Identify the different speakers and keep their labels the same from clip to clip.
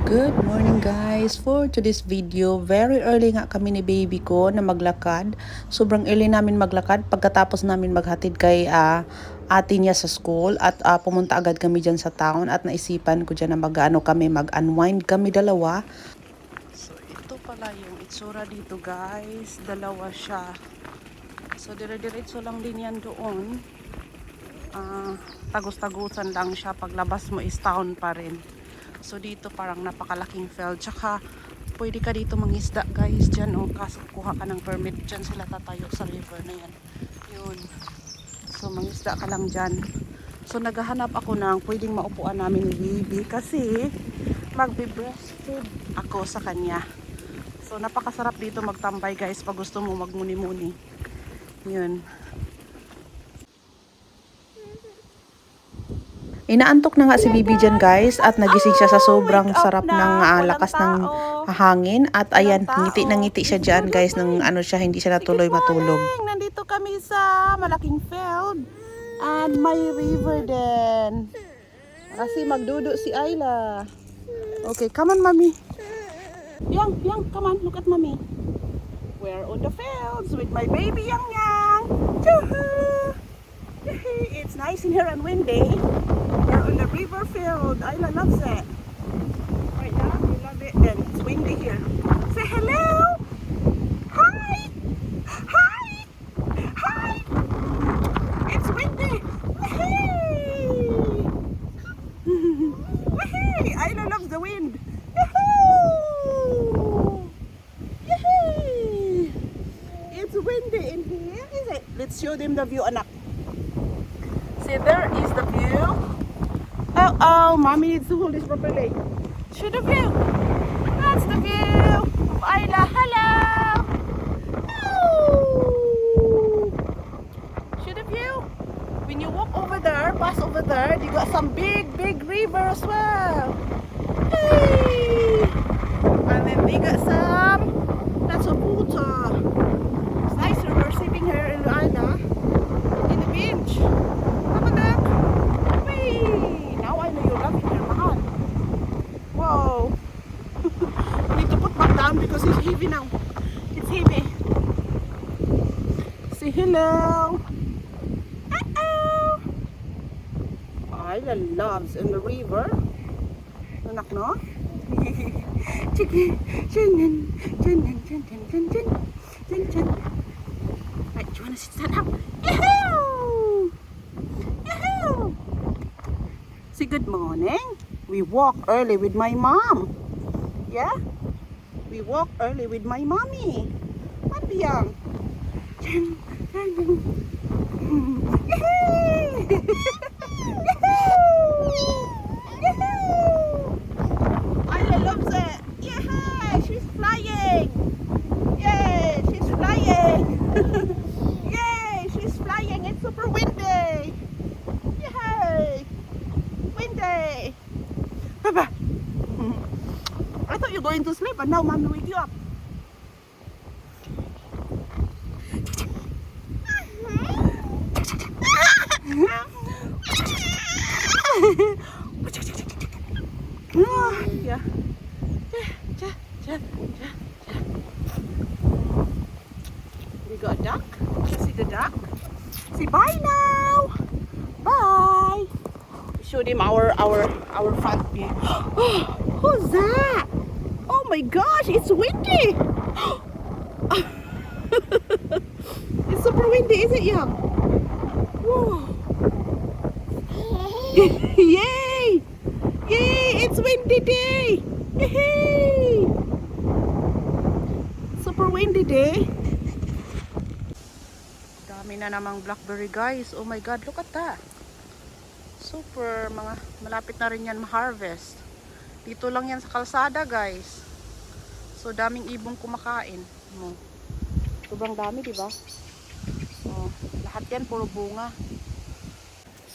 Speaker 1: Good morning guys! For today's video, very early nga kami ni baby ko na maglakad. Sobrang early namin maglakad pagkatapos namin maghatid kay ate niya sa school at pumunta agad kami dyan sa town at naisipan ko dyan na mag-unwind kami dalawa. So ito pala yung itsura dito guys, dalawa siya. So dire-diretso lang din yan doon. Tagus-tagusan lang siya, paglabas mo is town pa rin. So dito parang napakalaking field. Tsaka pwede ka dito mangisda guys dyan. Kaso kuha ka ng permit. Dyan sila tatayo sa river na yan. Yun. So mangisda ka lang dyan. So naghahanap ako ng pwedeng maupuan namin ni baby. Kasi magbe-breastfeed ako sa kanya. So napakasarap dito magtambay guys pag gusto mo magmuni-muni. Yun. Inaantok na nga si Bibi dyan guys at nagising siya sa sobrang sarap ng lakas ng hangin at ayan, ngiti na ngiti siya dyan guys nang hindi siya natuloy matulog. Nandito kami sa malaking field and may river din. Kasi magdudo si Ayla. Okay, come on mommy. Yang, come on, look at mommy. We're on the fields with my baby Yang. It's nice in here and windy. We're on the river field. Ayla loves it. Right now, you love it. And it's windy here. Say hello. Hi. Hi. Hi. It's windy. Hey. Hey. Ayla loves the wind. Yay. It's windy in here, is it? Let's show them the view, anak. See, there is the view. Oh, mommy needs to hold this properly. Show the view. That's the view of Ayla. Hello. Oh. Show the view. When you walk over there, pass over there, you got some big river as well. Hey. And then they got some lots of water. It's nice river sitting here in Ayla in the beach. Whoa. I need to put back down because it's heavy now. It's heavy. Say hello. Uh-oh. Ayla loves in the river. Anak, no? Chicken. Right, do you want to stand up? Yahoo! Yahoo! Say good morning. We walk early with my mom. Yeah? We walk early with my mommy. What young? Ayla loves it. Yeah, she's flying. Yay, she's flying. Yay, she's flying. It's super windy. Yay, windy. Papa. I thought you were going to sleep, but now mommy wake you up. Yeah. We got a duck. See the duck? Say bye now. Bye. Show them our front view. Who's that? Oh my gosh, it's windy. It's super windy, is it, Young? Whoa. Yay! Yay! It's windy day. Yay! Super windy day. Dami na namang blackberry guys. Oh my god, look at that. Super, malapit na rin yan ma-harvest. Dito lang yan sa kalsada guys. So daming ibong kumakain. Sobrang dami, diba? Lahat yan puro bunga.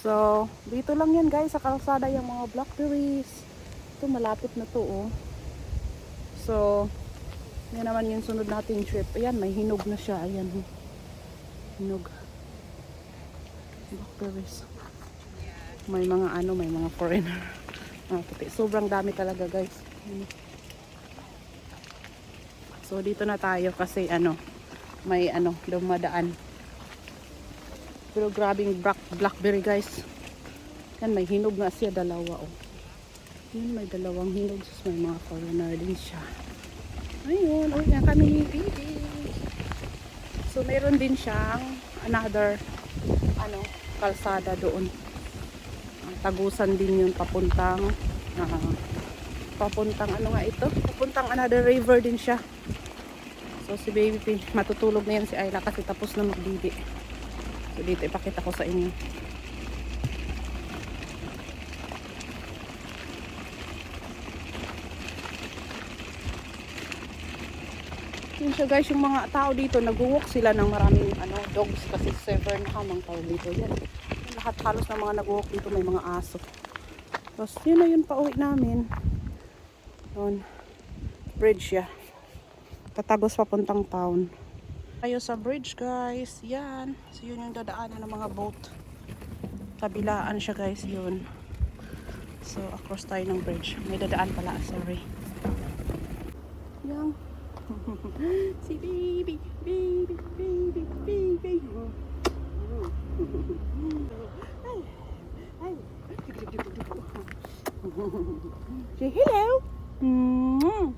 Speaker 1: So dito lang yan guys sa kalsada yung mga blackberries. Ito malapit na to. So yan naman yung sunod nating trip. Ayan, may hinog na siya. Ayan, hinog. Blackberries. May mga may mga foreigner. puti. Sobrang dami talaga guys. So dito na tayo kasi may dumadaan. Pero grabing blackberry guys. Yan, may hinog nga siya, dalawa oh. Yun, may dalawang hinog. May mga foreigner din siya. Ayun, uwi na kami ni Bibi. So meron din siyang another kalsada doon. Tagusan din yun papuntang papuntang another river din siya. So si Baby P, matutulog na yan si Ayla kasi tapos na magbibi. So dito ipakita ko sa inyo. Yun siya guys, yung mga tao dito nag-walk sila ng maraming dogs kasi severe na kamang tao dito. Yan. Lahat halos ng mga nag-walk dito may mga aso. Tapos yun na yun, pauwi namin. Yun. Bridge ya. Tatagos papuntang town. Tayo sa bridge guys. Yan. So yun yung dadaanan ng mga boat. Kabilaan siya guys yun. So across tayo ng bridge. May dadaan pala. Sorry. Yan. Si baby. Baby. Baby. Baby. Say hello.